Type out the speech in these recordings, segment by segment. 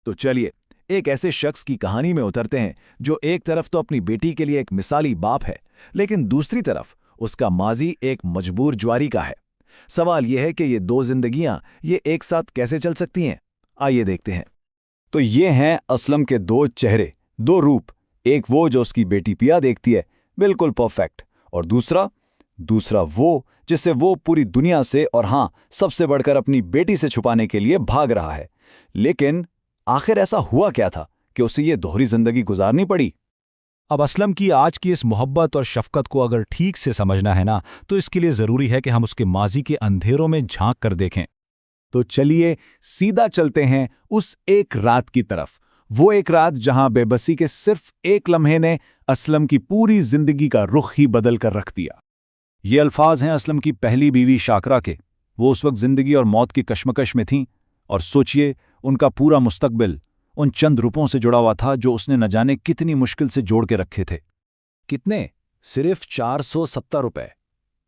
तो चलिए एक ऐसे शख्स की कहानी में उतरते हैं जो एक तरफ तो अपनी बेटी के लिए एक मिसाली बाप है, लेकिन दूसरी तरफ उसका माजी एक मजबूर ज्वारी का है। सवाल यह है कि ये दो जिंदगियां ये एक साथ कैसे चल सकती हैं? आइए देखते हैं। तो ये हैं असलम के दो चेहरे, दो रूप। एक वो जो उसकी बेटी पिया देखती है, बिल्कुल परफेक्ट, और दूसरा वो जिसे वो पूरी दुनिया से और हाँ सबसे बढ़कर अपनी बेटी से छुपाने के लिए भाग रहा है। लेकिन आखिर ऐसा हुआ क्या था कि उसे ये दोहरी जिंदगी गुजारनी पड़ी? अब असलम की आज की इस मोहब्बत और शफकत को अगर ठीक से समझना है ना, तो इसके लिए ज़रूरी है कि हम उसके माजी के अंधेरों में झांक कर देखें। तो चलिए सीधा चलते हैं उस एक रात की तरफ। वो एक रात जहां बेबसी के सिर्फ एक लम्हे ने असलम की पूरी जिंदगी का रुख ही बदल कर रख दिया। ये अल्फाज हैं असलम की पहली बीवी शाकरा के। वो उस वक्त जिंदगी और मौत की कश्मकश में थीं, और सोचिए उनका पूरा मुस्तकबिल उन चंद रुपयों से जुड़ा हुआ था जो उसने न जाने कितनी मुश्किल से जोड़ के रखे थे। कितने? सिर्फ 470 रुपए।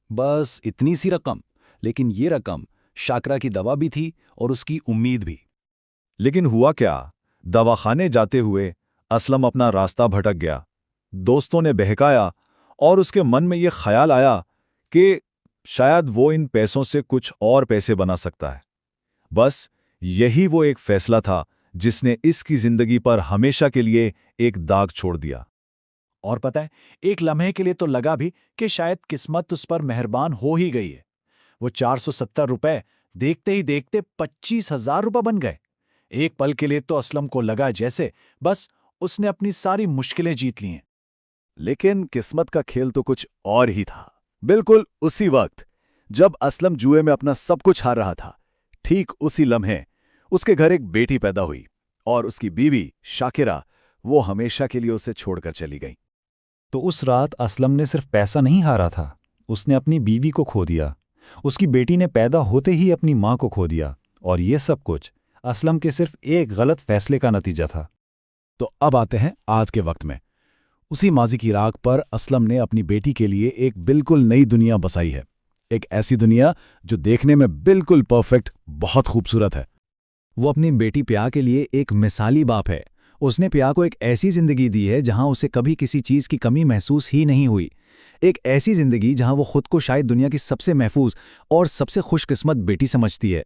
बस इतनी सी रकम, लेकिन ये रकम शाकरा की दवा भी थी और उसकी उम्मीद भी। लेकिन हुआ क्या? दवाखाने जाते हुए असलम अपना रास्ता भटक गया। दोस्तों ने बहकाया और उसके मन में यह ख्याल आया कि शायद वो इन पैसों से कुछ और पैसे बना सकता है। बस यही वो एक फैसला था जिसने इसकी जिंदगी पर हमेशा के लिए एक दाग छोड़ दिया। और पता है, एक लम्हे के लिए तो लगा भी कि शायद किस्मत उस पर मेहरबान हो ही गई है। वो 470 रुपए देखते ही देखते 25,000 रुपए बन गए। एक पल के लिए तो असलम को लगा जैसे बस उसने अपनी सारी मुश्किलें जीत ली हैं। लेकिन किस्मत का खेल तो कुछ और ही था। बिल्कुल उसी वक्त जब असलम जुए में अपना सब कुछ हार रहा था, ठीक उसी लम्हे उसके घर एक बेटी पैदा हुई और उसकी बीवी शाकिरा वो हमेशा के लिए उसे छोड़कर चली गई। तो उस रात असलम ने सिर्फ पैसा नहीं हारा था, उसने अपनी बीवी को खो दिया। उसकी बेटी ने पैदा होते ही अपनी माँ को खो दिया, और ये सब कुछ असलम के सिर्फ एक गलत फैसले का नतीजा था। तो अब आते हैं आज के वक्त में। उसी माजी की राख पर असलम ने अपनी बेटी के लिए एक बिल्कुल नई दुनिया बसाई है। एक ऐसी दुनिया जो देखने में बिल्कुल परफेक्ट, बहुत खूबसूरत है। वो अपनी बेटी प्या के लिए एक मिसाली बाप है। उसने प्या को एक ऐसी जिंदगी दी है जहां उसे कभी किसी चीज की कमी महसूस ही नहीं हुई। एक ऐसी जिंदगी जहां वो खुद को शायद दुनिया की सबसे महफूज और सबसे खुशकिस्मत बेटी समझती है।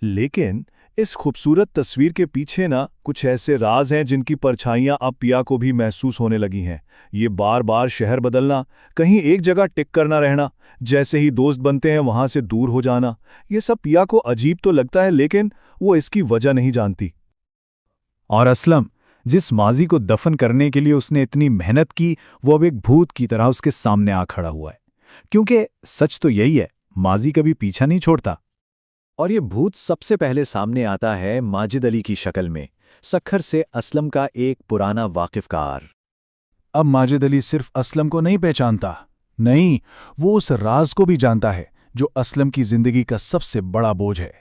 लेकिन इस खूबसूरत तस्वीर के पीछे ना कुछ ऐसे राज हैं जिनकी परछाइयां अब पिया को भी महसूस होने लगी हैं। ये बार बार शहर बदलना, कहीं एक जगह टिक कर ना रहना, जैसे ही दोस्त बनते हैं वहां से दूर हो जाना, ये सब पिया को अजीब तो लगता है, लेकिन वो इसकी वजह नहीं जानती। और असलम, जिस माजी को दफन करने के लिए उसने इतनी मेहनत की, वो अब एक भूत की तरह उसके सामने आ खड़ा हुआ है। क्योंकि सच तो यही है, माजी कभी पीछा नहीं छोड़ता। और ये भूत सबसे पहले सामने आता है माजिद अली की शक्ल में, सक्खर से असलम का एक पुराना वाकिफकार। अब माजिद अली सिर्फ असलम को नहीं पहचानता, नहीं, वो उस राज को भी जानता है जो असलम की जिंदगी का सबसे बड़ा बोझ है।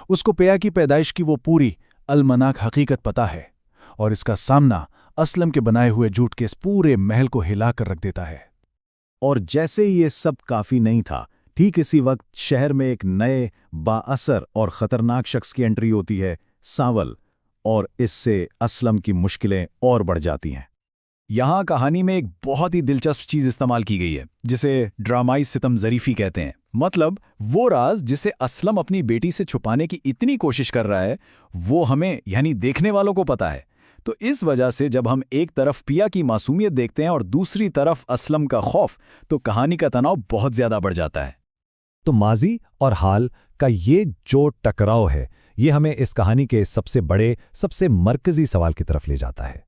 उसको पिया की पैदाइश की वो पूरी अलमनाक हकीकत पता है, और इसका सामना असलम के बनाए हुए झूठ के इस पूरे महल को हिलाकर रख देता है। और जैसे ही ये सब काफी नहीं था, ठीक इसी वक्त शहर में एक नए बाअसर और खतरनाक शख्स की एंट्री होती है, सांवल, और इससे असलम की मुश्किलें और बढ़ जाती हैं। यहाँ कहानी में एक बहुत ही दिलचस्प चीज इस्तेमाल की गई है, जिसे ड्रामाई सितम ज़रीफ़ी कहते हैं। मतलब वो राज जिसे असलम अपनी बेटी से छुपाने की इतनी कोशिश कर रहा है, वो हमें यानी देखने वालों को पता है। तो इस वजह से जब हम एक तरफ पिया की मासूमियत देखते हैं और दूसरी तरफ असलम का खौफ, तो कहानी का तनाव बहुत ज्यादा बढ़ जाता है। तो माजी और हाल का ये जो टकराव है, ये हमें इस कहानी के सबसे बड़े, सबसे मरकजी सवाल की तरफ ले जाता है।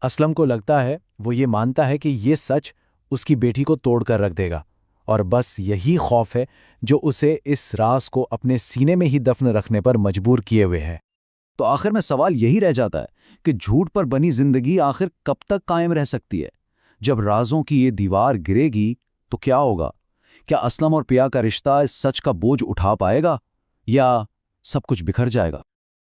असलम को लगता है, वो ये मानता है कि ये सच उसकी बेटी को तोड़कर रख देगा, और बस यही खौफ है जो उसे इस राज को अपने सीने में ही दफन रखने पर मजबूर किए हुए है। तो आखिर में सवाल यही रह जाता है कि झूठ पर बनी जिंदगी आखिर कब तक कायम रह सकती है? जब राजों की ये दीवार गिरेगी तो क्या होगा? क्या असलम और पिया का रिश्ता इस सच का बोझ उठा पाएगा, या सब कुछ बिखर जाएगा?